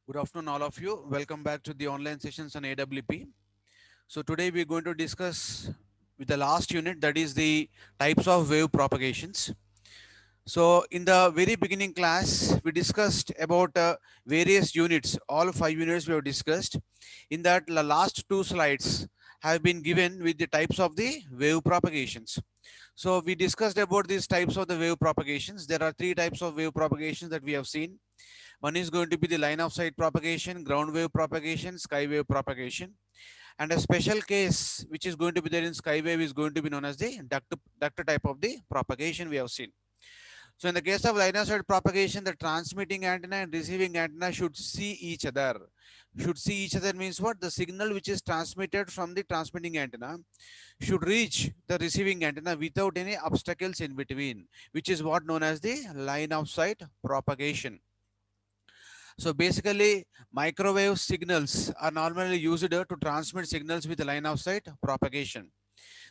Good afternoon, all of you. Welcome back to the online sessions on AWP. So today we're going to discuss with the last unit, that is the types of wave propagations. So in the very beginning class, we discussed about various units. All 5 units we have discussed. In that, the last two slides have been given with the types of the wave propagations. So we discussed about these types of the wave propagations. There are three types of wave propagations that we have seen. One is going to be the line of sight propagation, ground wave propagation, sky wave propagation. And a special case which is going to be there in sky wave is going to be known as the duct type of the propagation we have seen. So in the case of line of sight propagation, the transmitting antenna and receiving antenna should see each other. Should see each other means what? The signal which is transmitted from the transmitting antenna should reach the receiving antenna without any obstacles in between, which is what known as the line of sight propagation. So basically, microwave signals are normally used to transmit signals with line of sight propagation.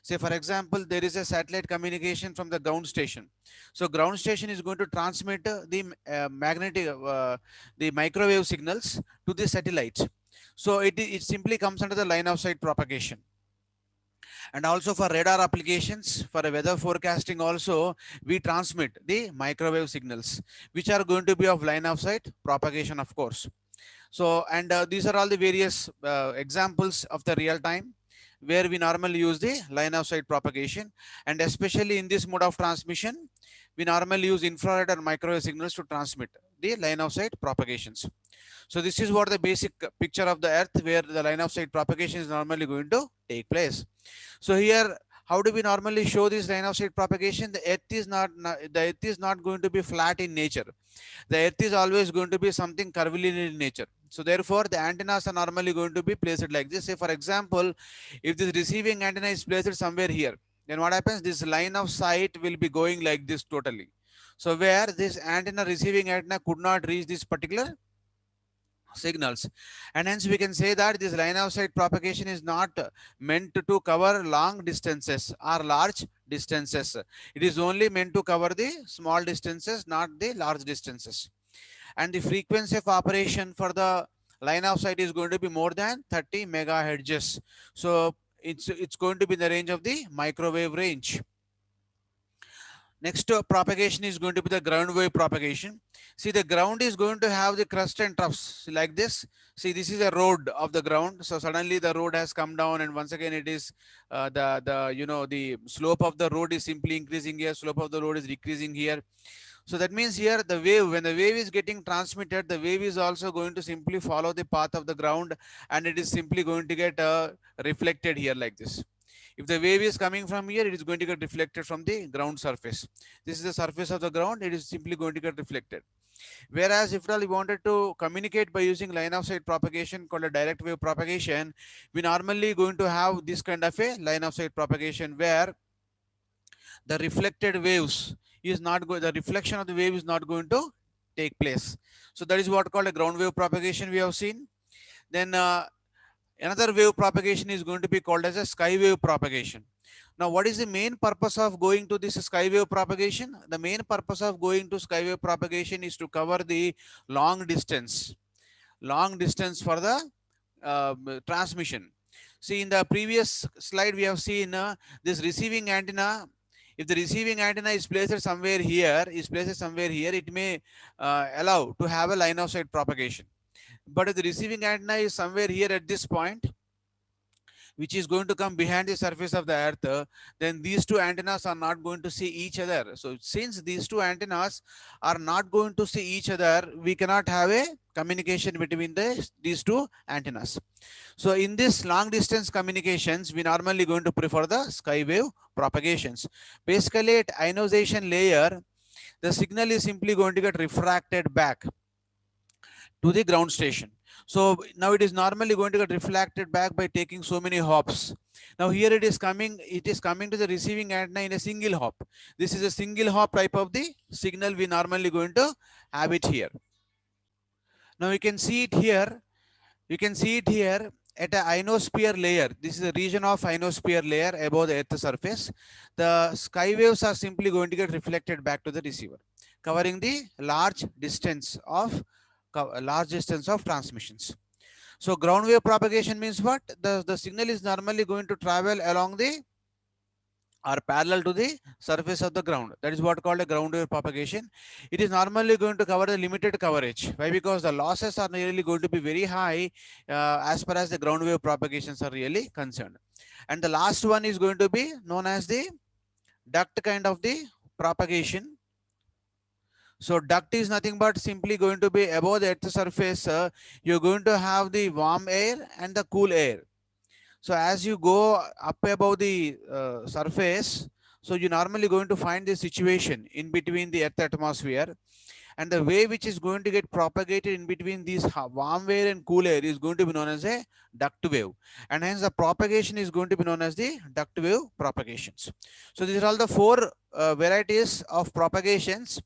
Say, for example, there is a satellite communication from the ground station. So ground station is going to transmit the microwave signals to the satellite. So it simply comes under the line of sight propagation. And also for radar applications, for a weather forecasting also, we transmit the microwave signals which are going to be of line of sight propagation, of course. So and these are all the various examples of the real time where we normally use the line of sight propagation. And especially in this mode of transmission, we normally use infrared or microwave signals to transmit the line of sight propagations. So this is what the basic picture of the earth where the line of sight propagation is normally going to take place. So here, how do we normally show this line of sight propagation? The earth is not going to be flat in nature. The earth is always going to be something curvilinear in nature. So therefore, the antennas are normally going to be placed like this. Say for example, if this receiving antenna is placed somewhere here, then what happens? This line of sight will be going like this totally. So where this antenna receiving antenna could not reach this particular signals, and hence we can say that this line of sight propagation is not meant to cover long distances or large distances. It is only meant to cover the small distances, not the large distances. And the frequency of operation for the line of sight is going to be more than 30 megahertz. So it's going to be in the range of the microwave range. Next propagation is going to be the ground wave propagation. See, the ground is going to have the crust and troughs like this. See, this is a road of the ground. So suddenly the road has come down, and once again it is the slope of the road is simply increasing here. Slope of the road is decreasing here. So that means here the wave, when the wave is getting transmitted, the wave is also going to simply follow the path of the ground, and it is simply going to get reflected here like this. If the wave is coming from here, it is going to get reflected from the ground surface. This is the surface of the ground. It is simply going to get reflected. Whereas if at all we wanted to communicate by using line of sight propagation called a direct wave propagation, we normally going to have this kind of a line of sight propagation where the reflected waves is not going, the reflection of the wave is not going to take place. So that is what called a ground wave propagation we have seen. Then another wave propagation is going to be called as a sky wave propagation. Now, what is the main purpose of going to this sky wave propagation? The main purpose of going to sky wave propagation is to cover the long distance for the transmission. See, in the previous slide, we have seen this receiving antenna. If the receiving antenna is placed somewhere here, it may allow to have a line of sight propagation. But if the receiving antenna is somewhere here at this point, which is going to come behind the surface of the earth, then these two antennas are not going to see each other. So since these two antennas are not going to see each other, we cannot have a communication between these two antennas. So in this long distance communications, we normally going to prefer the sky wave propagations. Basically at ionization layer, the signal is simply going to get refracted back to the ground station. So now it is normally going to get reflected back by taking so many hops. Now here it is coming to the receiving antenna in a single hop. This is a single hop type of the signal we normally going to have it here. Now you can see it here. You can see it here at a ionosphere layer. This is a region of ionosphere layer above the earth surface. The sky waves are simply going to get reflected back to the receiver, covering the large distance of large distance of transmissions. So ground wave propagation means what? The signal is normally going to travel along the or parallel to the surface of the ground. That is what called a ground wave propagation. It is normally going to cover the limited coverage. Why? Because the losses are really going to be very high as far as the ground wave propagations are really concerned. And the last one is going to be known as the duct kind of the propagation. So duct is nothing but simply going to be above the earth surface. You're going to have the warm air and the cool air. So as you go up above the surface, so you're normally going to find the situation in between the earth atmosphere, and the way which is going to get propagated in between these warm air and cool air is going to be known as a duct wave, and hence the propagation is going to be known as the duct wave propagations. So these are all the four varieties of propagations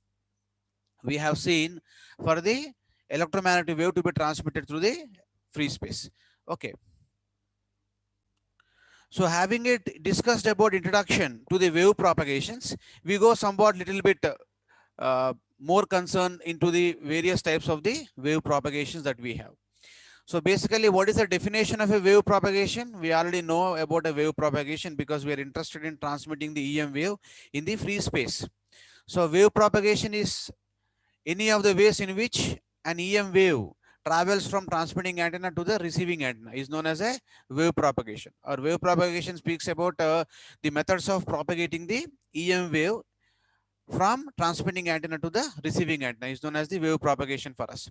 we have seen for the electromagnetic wave to be transmitted through the free space. Okay. So having it discussed about introduction to the wave propagations, we go somewhat little bit more concern into the various types of the wave propagations that we have. So basically, what is the definition of a wave propagation? We already know about a wave propagation because we are interested in transmitting the EM wave in the free space. So wave propagation is any of the ways in which an EM wave travels from transmitting antenna to the receiving antenna is known as a wave propagation. Or wave propagation speaks about the methods of propagating the EM wave from transmitting antenna to the receiving antenna is known as the wave propagation for us.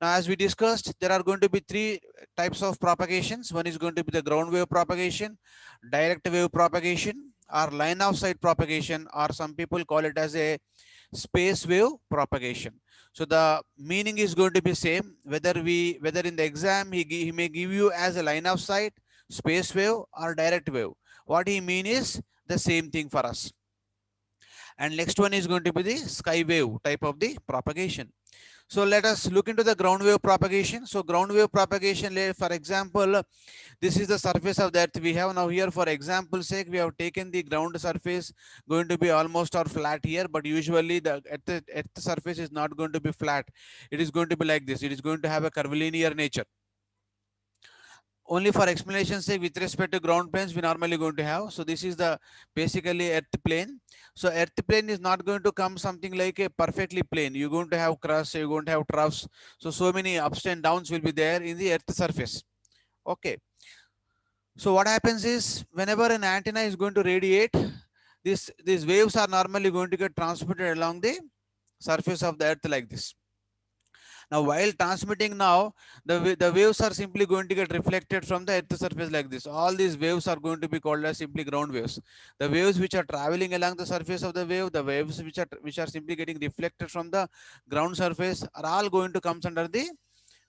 Now, as we discussed, there are going to be three types of propagations. One is going to be the ground wave propagation, direct wave propagation, or line of sight propagation, or some people call it as a space wave propagation. So the meaning is going to be same whether in the exam he may give you as a line of sight, space wave, or direct wave. What he mean is the same thing for us. And next one is going to be the sky wave type of the propagation. So let us look into the ground wave propagation. So ground wave propagation, for example, this is the surface of the earth we have now here. For example sake, we have taken the ground surface going to be almost or flat here, but usually the earth surface is not going to be flat. It is going to be like this. It is going to have a curvilinear nature. Only for explanation sake, with respect to ground planes, we normally going to have. So this is the basically earth plane. So earth plane is not going to come something like a perfectly plane. You're going to have crust, you're going to have troughs. So many ups and downs will be there in the earth surface. Okay. So what happens is whenever an antenna is going to radiate, these waves are normally going to get transmitted along the surface of the earth like this. Now, while transmitting now, the waves are simply going to get reflected from the earth surface like this. All these waves are going to be called as simply ground waves. The waves which are traveling along the surface of the wave, the waves which are simply getting reflected from the ground surface are all going to come under the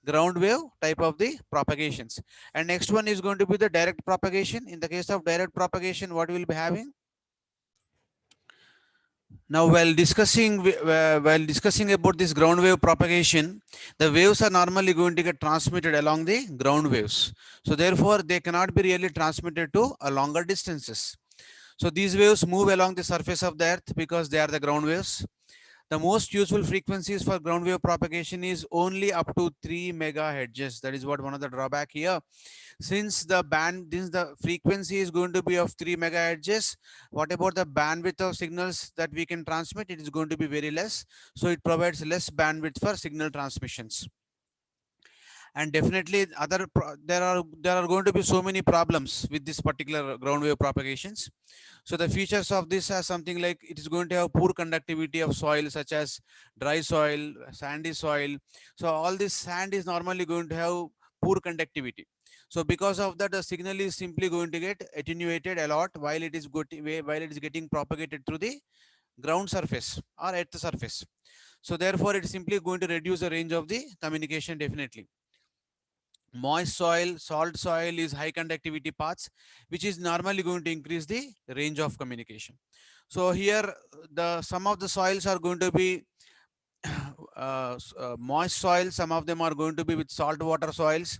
ground wave type of the propagations. And next one is going to be the direct propagation. In the case of direct propagation, what we will be having? Now, while discussing about this ground wave propagation, the waves are normally going to get transmitted along the ground waves. So therefore, they cannot be really transmitted to a longer distances. So these waves move along the surface of the earth because they are the ground waves. The most useful frequencies for ground wave propagation is only up to 3 megahertz. That is what one of the drawback here. Since the frequency is going to be of 3 megahertz, what about the bandwidth of signals that we can transmit? It is going to be very less. So it provides less bandwidth for signal transmissions. And definitely there are going to be so many problems with this particular ground wave propagations. So the features of this are something like it is going to have poor conductivity of soil, such as dry soil, sandy soil. So all this sand is normally going to have poor conductivity. So because of that, the signal is simply going to get attenuated a lot while it is getting propagated through the ground surface or earth surface. So therefore, it is simply going to reduce the range of the communication definitely. Moist soil, salt soil is high conductivity paths, which is normally going to increase the range of communication. So here, some of the soils are going to be moist soil, some of them are going to be with salt water soils,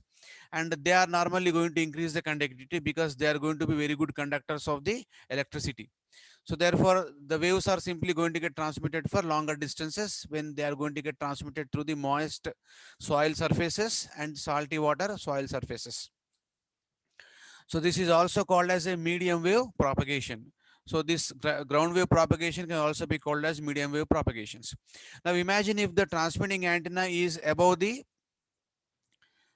and they are normally going to increase the conductivity because they are going to be very good conductors of the electricity. So therefore, the waves are simply going to get transmitted for longer distances when they are going to get transmitted through the moist soil surfaces and salty water soil surfaces. So this is also called as a medium wave propagation. So this ground wave propagation can also be called as medium wave propagations. Now imagine if the transmitting antenna is above the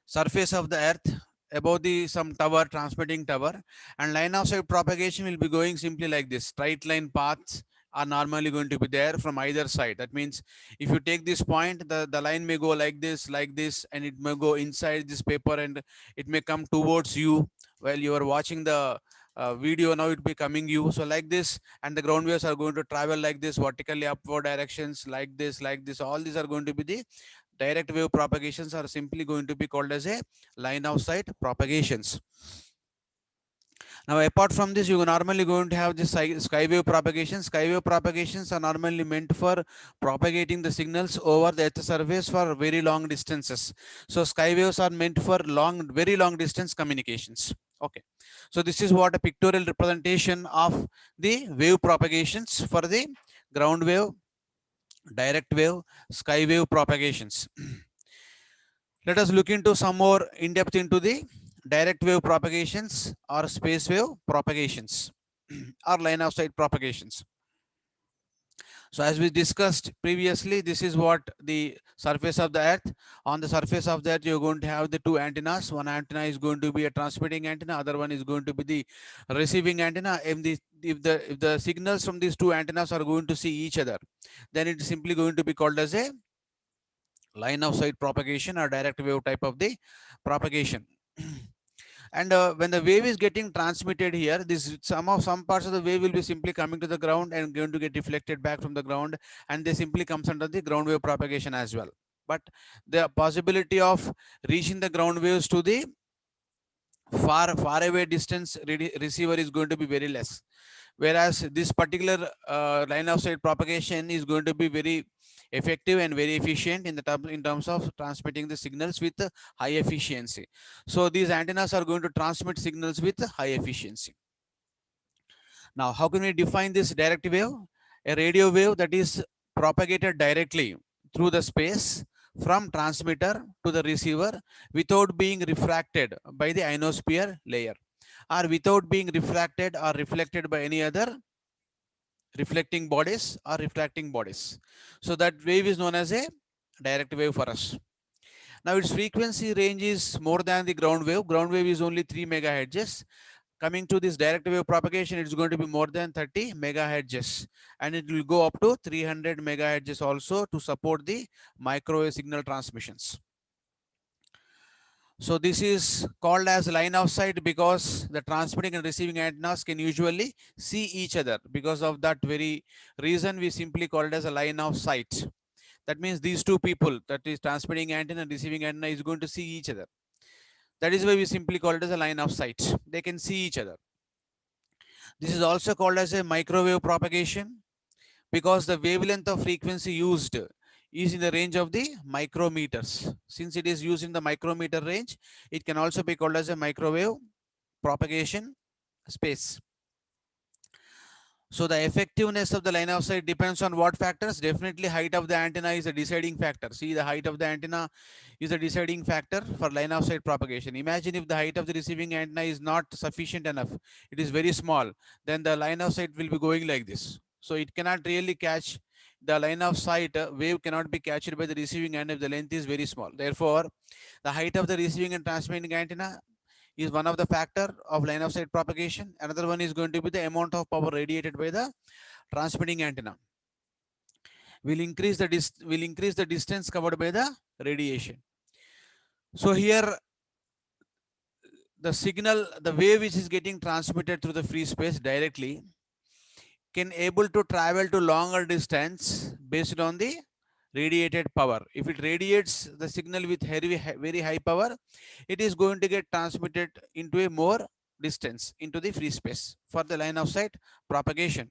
surface of the earth, above the some tower, transmitting tower, and line of sight propagation will be going simply like this. Straight line paths are normally going to be there from either side. That means if you take this point, the line may go like this, and it may go inside this paper, and it may come towards you while you are watching the video. Now it be coming you, so like this, and the ground waves are going to travel like this, vertically upward directions, like this. All these are going to be the direct wave propagations, are simply going to be called as a line of sight propagations. Now, apart from this, you are normally going to have the sky wave propagations. Sky wave propagations are normally meant for propagating the signals over the earth surface for very long distances. So sky waves are meant for very long distance communications. Okay. So this is what a pictorial representation of the wave propagations for the ground wave, direct wave, sky wave propagations. Let us look into some more in depth into the direct wave propagations or space wave propagations or line of sight propagations. So as we discussed previously, this is what the surface of the earth. On the surface of the earth, you're going to have the two antennas. One antenna is going to be a transmitting antenna, other one is going to be the receiving antenna. If the signals from these two antennas are going to see each other, then it is simply going to be called as a line of sight propagation or direct wave type of the propagation. And when the wave is getting transmitted here, this some parts of the wave will be simply coming to the ground and going to get deflected back from the ground, and they simply comes under the ground wave propagation as well. But the possibility of reaching the ground waves to the far away distance receiver is going to be very less, whereas this particular line of sight propagation is going to be very effective and very efficient in terms of transmitting the signals with high efficiency. So these antennas are going to transmit signals with high efficiency. Now, how can we define this direct wave? A radio wave that is propagated directly through the space from transmitter to the receiver without being refracted by the ionosphere layer, or without being refracted or reflected by any other reflecting bodies or refracting bodies. So that wave is known as a direct wave for us. Now its frequency range is more than the ground wave. Ground wave is only 3 megahertz. Coming to this direct wave propagation, it's going to be more than 30 megahertz, and it will go up to 300 megahertz also to support the microwave signal transmissions. So this is called as line of sight because the transmitting and receiving antennas can usually see each other. Because of that very reason, we simply call it as a line of sight. That means these two people, that is transmitting antenna and receiving antenna, is going to see each other. That is why we simply call it as a line of sight. They can see each other. This is also called as a microwave propagation because the wavelength of frequency used is in the range of the micrometers. Since it is used in the micrometer range, it can also be called as a microwave propagation space. So the effectiveness of the line of sight depends on what factors? Definitely height of the antenna is a deciding factor. See, the height of the antenna is a deciding factor for line of sight propagation. Imagine if the height of the receiving antenna is not sufficient enough, it is very small, then the line of sight will be going like this. So it cannot really catch the line of sight wave cannot be captured by the receiving end if the length is very small. Therefore, the height of the receiving and transmitting antenna is one of the factor of line of sight propagation. Another one is going to be the amount of power radiated by the transmitting antenna. Will increase the distance covered by the radiation. So here the signal, the wave which is getting transmitted through the free space directly can able to travel to longer distance based on the radiated power. If it radiates the signal with very high power, it is going to get transmitted into a more distance into the free space for the line of sight propagation.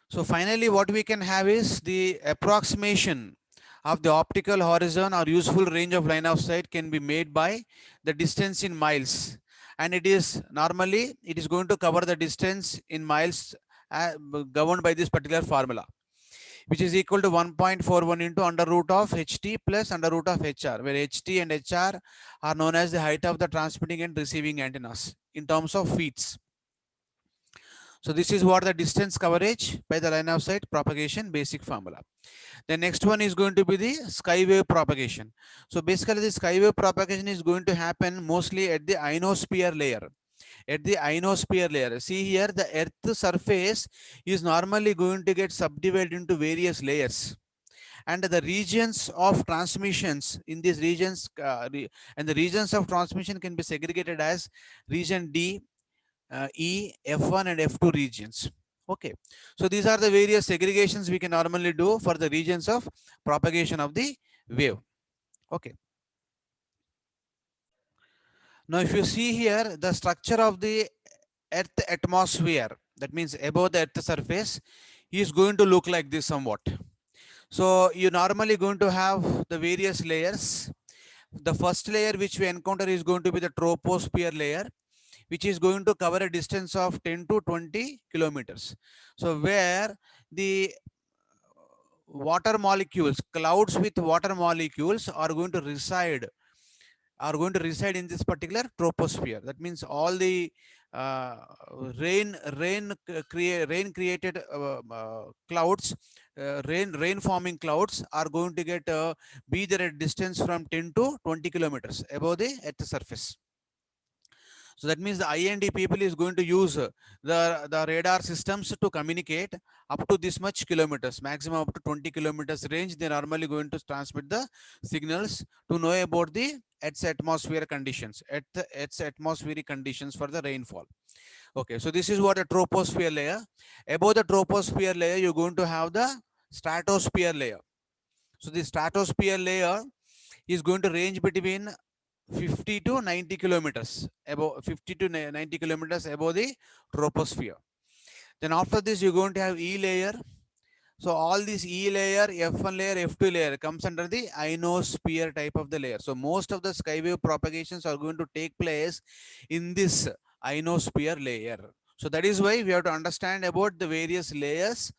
So finally, what we can have is the approximation of the optical horizon or useful range of line of sight can be made by the distance in miles and it is normally it is going to cover the distance in miles governed by this particular formula, which is equal to 1.41 into under root of ht plus under root of hr, where ht and hr are known as the height of the transmitting and receiving antennas in terms of feet. So this is what the distance coverage by the line of sight propagation basic formula. The next one is going to be the skywave propagation. So basically the skywave propagation is going to happen mostly at the ionosphere layer. At the ionosphere layer, see here the earth surface is normally going to get subdivided into various layers, and the regions of transmissions in these regions and the regions of transmission can be segregated as region D, E, F1 and F2 regions. Okay, so these are the various segregations we can normally do for the regions of propagation of the wave. Okay, now if you see here the structure of the earth atmosphere, that means above the earth surface, is going to look like this somewhat. So you normally going to have the various layers. The first layer which we encounter is going to be the troposphere layer, which is going to cover a distance of 10 to 20 kilometers. So where the water molecules, clouds with water molecules are going to reside in this particular troposphere. That means all the uh, rain created clouds, rain forming clouds are going to get be there at distance from 10 to 20 kilometers above the earth surface. So that means the IND people is going to use the radar systems to communicate up to this much kilometers, maximum up to 20 kilometers range. They're normally going to transmit the signals to know about the Earth's atmosphere conditions, Earth's atmospheric conditions for the rainfall. Okay, so this is what a troposphere layer. Above the troposphere layer, you're going to have the stratosphere layer. So the stratosphere layer is going to range between 50 to 90 kilometers above 50 to 90 kilometers above the troposphere. Then after this you're going to have E layer. So all this E layer, F1 layer, F2 layer comes under the ionosphere type of the layer. So most of the skywave propagations are going to take place in this ionosphere layer. So that is why we have to understand about the various layers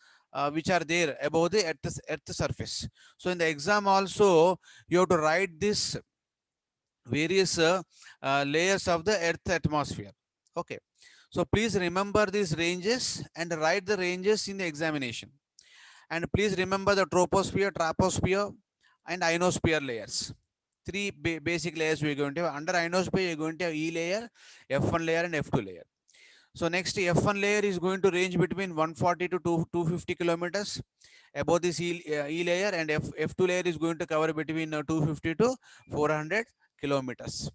which are there above the earth surface. So in the exam also you have to write this various layers of the earth atmosphere. Okay, so please remember these ranges and write the ranges in the examination, and please remember the troposphere, troposphere and ionosphere layers. Three basic layers we're going to have. Under ionosphere you're going to have E layer, F1 layer and F2 layer. So next F1 layer is going to range between 140 to 250 kilometers above this E layer, and F2 layer is going to cover between 250 to 400 kilometers.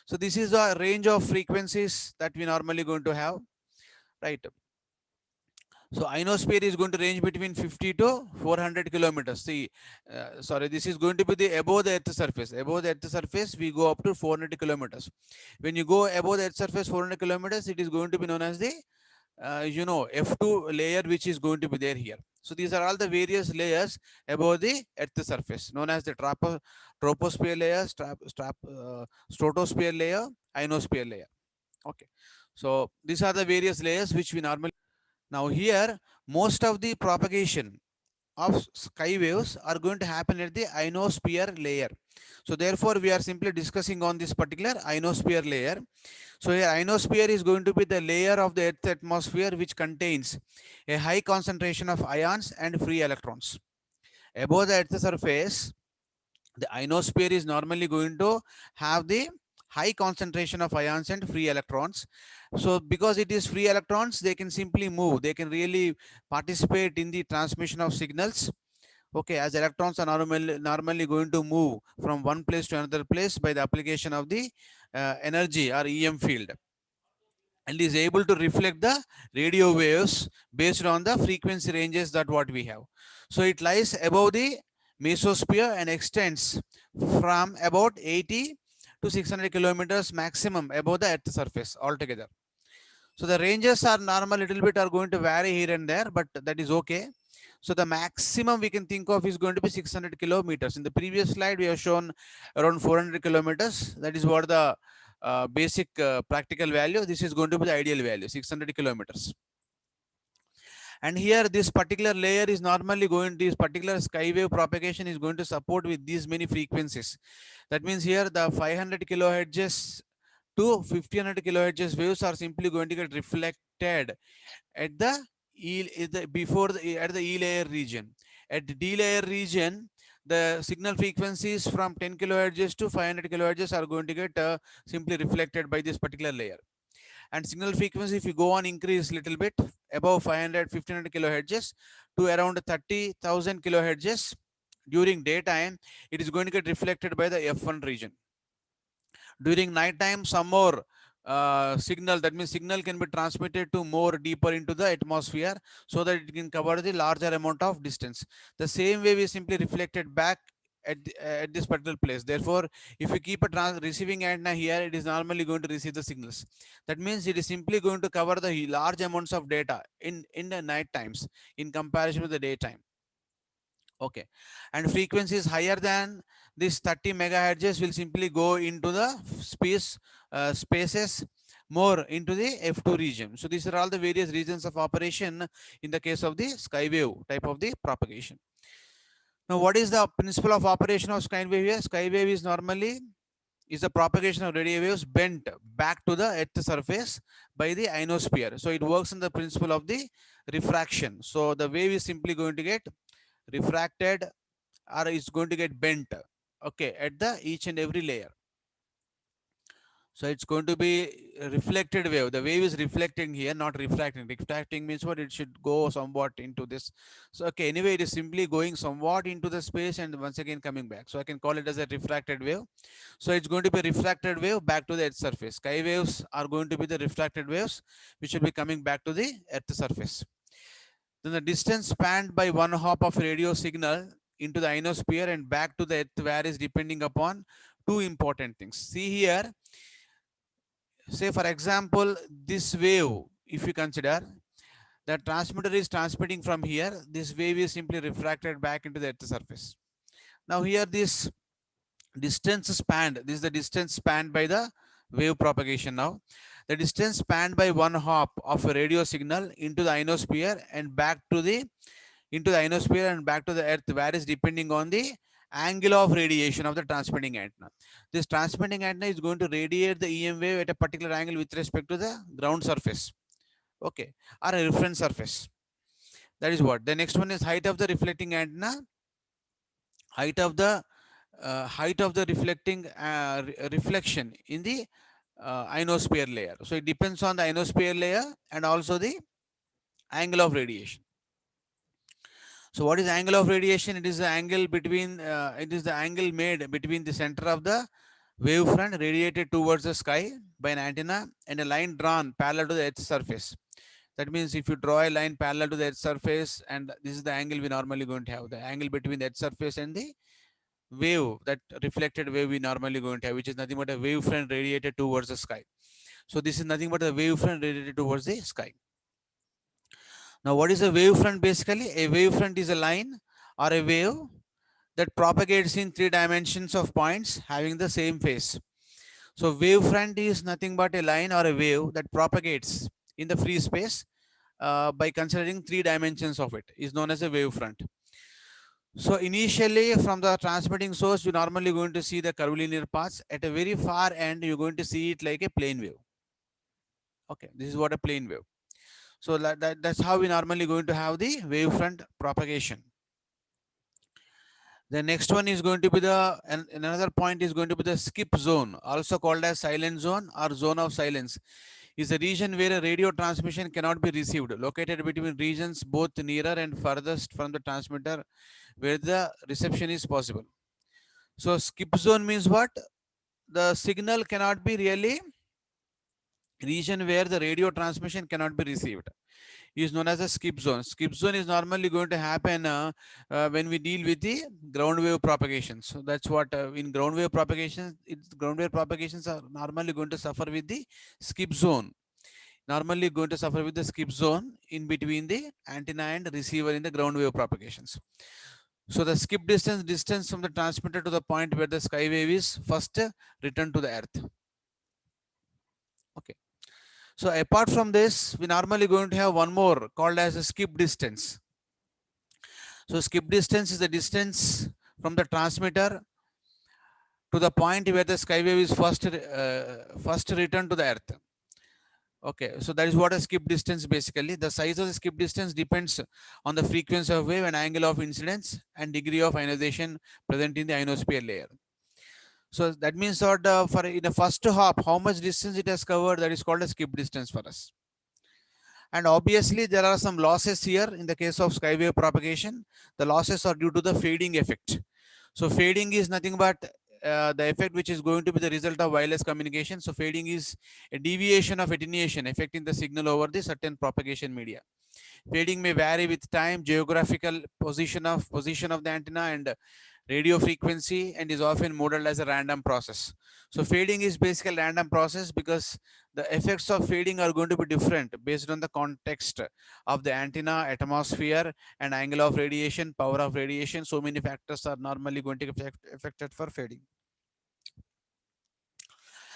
So this is the range of frequencies that we normally going to have, right? So ionosphere is going to range between 50 to 400 kilometers. See, sorry, this is going to be the above the earth surface. Above the earth surface, we go up to 400 kilometers. When you go above the earth surface 400 kilometers, it is going to be known as the F2 layer, which is going to be there here. So these are all the various layers above the earth surface, known as the troposphere layer, stratosphere layer, ionosphere layer. Okay, so these are the various layers which we normally. Now here, most of the propagation of sky waves are going to happen at the ionosphere layer. So therefore, we are simply discussing on this particular ionosphere layer. So here ionosphere is going to be the layer of the Earth's atmosphere which contains a high concentration of ions and free electrons. Above the Earth's surface, the ionosphere is normally going to have the high concentration of ions and free electrons. So because it is free electrons, they can simply move, they can really participate in the transmission of signals. Okay, as electrons are normally going to move from one place to another place by the application of the energy or EM field, and is able to reflect the radio waves based on the frequency ranges that what we have. So it lies above the mesosphere and extends from about 80 to 600 kilometers maximum above the earth surface altogether. So the ranges are normal, little bit are going to vary here and there, but that is okay. So the maximum we can think of is going to be 600 kilometers. In the previous slide, we have shown around 400 kilometers. That is what the basic practical value. This is going to be the ideal value, 600 kilometers. And here this particular layer is normally going, this particular sky wave propagation is going to support with these many frequencies. That means here the 500 kilohertz to 1500 kilohertz waves are simply going to get reflected at the before at the E layer region. At the D layer region, the signal frequencies from 10 kilohertz to 500 kilohertz are going to get simply reflected by this particular layer. And signal frequency, if you go on increase little bit above 500 1500 kilohertz to around 30,000 kilohertz during daytime, it is going to get reflected by the F1 region. During night time, some more signal, that means signal can be transmitted to more deeper into the atmosphere so that it can cover the larger amount of distance. The same wave is simply reflected back at this particular place. Therefore, if you keep a receiving antenna here, it is normally going to receive the signals. That means it is simply going to cover the large amounts of data in the night times in comparison with the daytime. Okay, and frequencies higher than this 30 megahertz will simply go into the spaces more into the F2 region. So these are all the various regions of operation in the case of the skywave type of the propagation. Now, what is the principle of operation of skywave here? Skywave is normally is the propagation of radio waves bent back to the earth surface by the ionosphere. So it works on the principle of the refraction. So the wave is simply going to get refracted or is going to get bent, okay, at the each and every layer. So it's going to be a reflected wave. The wave is reflecting here, not refracting. Refracting means what? It should go somewhat into this. So okay, anyway, it is simply going somewhat into the space and once again coming back. So I can call it as a refracted wave. So it's going to be a refracted wave back to the earth surface. Sky waves are going to be the refracted waves which will be coming back to the earth surface. Then the distance spanned by one hop of radio signal into the ionosphere and back to the earth varies depending upon two important things. See here, say for example, this wave, if you consider the transmitter is transmitting from here, this wave is simply refracted back into the earth surface. Now here this distance spanned, this is the distance spanned by the wave propagation. Now the distance spanned by one hop of a radio signal into the ionosphere and back to the into the ionosphere and back to the earth varies depending on the angle of radiation of the transmitting antenna. This transmitting antenna is going to radiate the EM wave at a particular angle with respect to the ground surface, okay, or a reference surface. That is what. The next one is height of the reflecting antenna, height of the reflecting reflection in the ionosphere layer. So it depends on the ionosphere layer and also the angle of radiation. So what is angle of radiation? It is the angle between, it is the angle made between the center of the wavefront radiated towards the sky by an antenna and a line drawn parallel to the earth's surface. That means if you draw a line parallel to the earth's surface, and this is the angle we normally going to have, the angle between the earth's surface and the wave, that reflected wave we normally going to have, which is nothing but a wavefront radiated towards the sky. So this is nothing but a wavefront radiated towards the sky. Now, what is a wavefront basically? A wavefront is a line or a wave that propagates in 3 dimensions of points having the same phase. So wavefront is nothing but a line or a wave that propagates in the free space by considering 3 dimensions of it, is known as a wavefront. So initially from the transmitting source, you're normally going to see the curvilinear paths. At a very far end, you're going to see it like a plane wave. Okay, this is what a plane wave. So that's how we normally going to have the wavefront propagation. The next one is going to be the, another point is going to be the skip zone, also called as silent zone or zone of silence, is a region where a radio transmission cannot be received, located between regions both nearer and furthest from the transmitter where the reception is possible. So skip zone means what? The signal cannot be really region where the radio transmission cannot be received, is known as a skip zone. Skip zone is normally going to happen when we deal with the ground wave propagation. So that's what in ground wave propagations, ground wave propagations are normally going to suffer with the skip zone. Normally going to suffer with the skip zone in between the antenna and receiver in the ground wave propagations. So the skip distance from the transmitter to the point where the sky wave is first returned to the earth. So apart from this, we normally going to have one more called as a skip distance. So skip distance is the distance from the transmitter to the point where the skywave is first returned to the earth. Okay, so that is what a skip distance basically. The size of the skip distance depends on the frequency of wave and angle of incidence and degree of ionization present in the ionosphere layer. So that means that for in the first hop, how much distance it has covered, that is called a skip distance for us. And obviously there are some losses here in the case of skywave propagation. The losses are due to the fading effect. So fading is nothing but the effect which is going to be the result of wireless communication. So fading is a deviation of attenuation affecting the signal over the certain propagation media. Fading may vary with time, geographical position of the antenna, and radio frequency, and is often modeled as a random process. So fading is basically a random process because the effects of fading are going to be different based on the context of the antenna, atmosphere, and angle of radiation, power of radiation. So many factors are normally going to be affected for fading.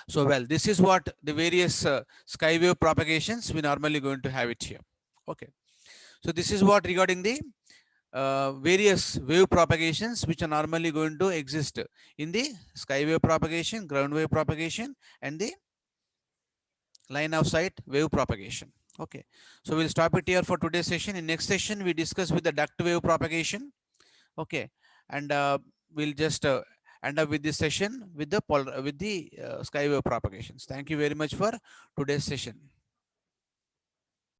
So well, this is what the various skywave propagations we normally going to have it here. Okay. So this is what regarding the various wave propagations which are normally going to exist in the skywave propagation, ground wave propagation, and the line of sight wave propagation. Okay, so we'll stop it here for today's session. In next session, we discuss with the duct wave propagation. Okay, and we'll just end up with this session with the skywave propagations. Thank you very much for today's session.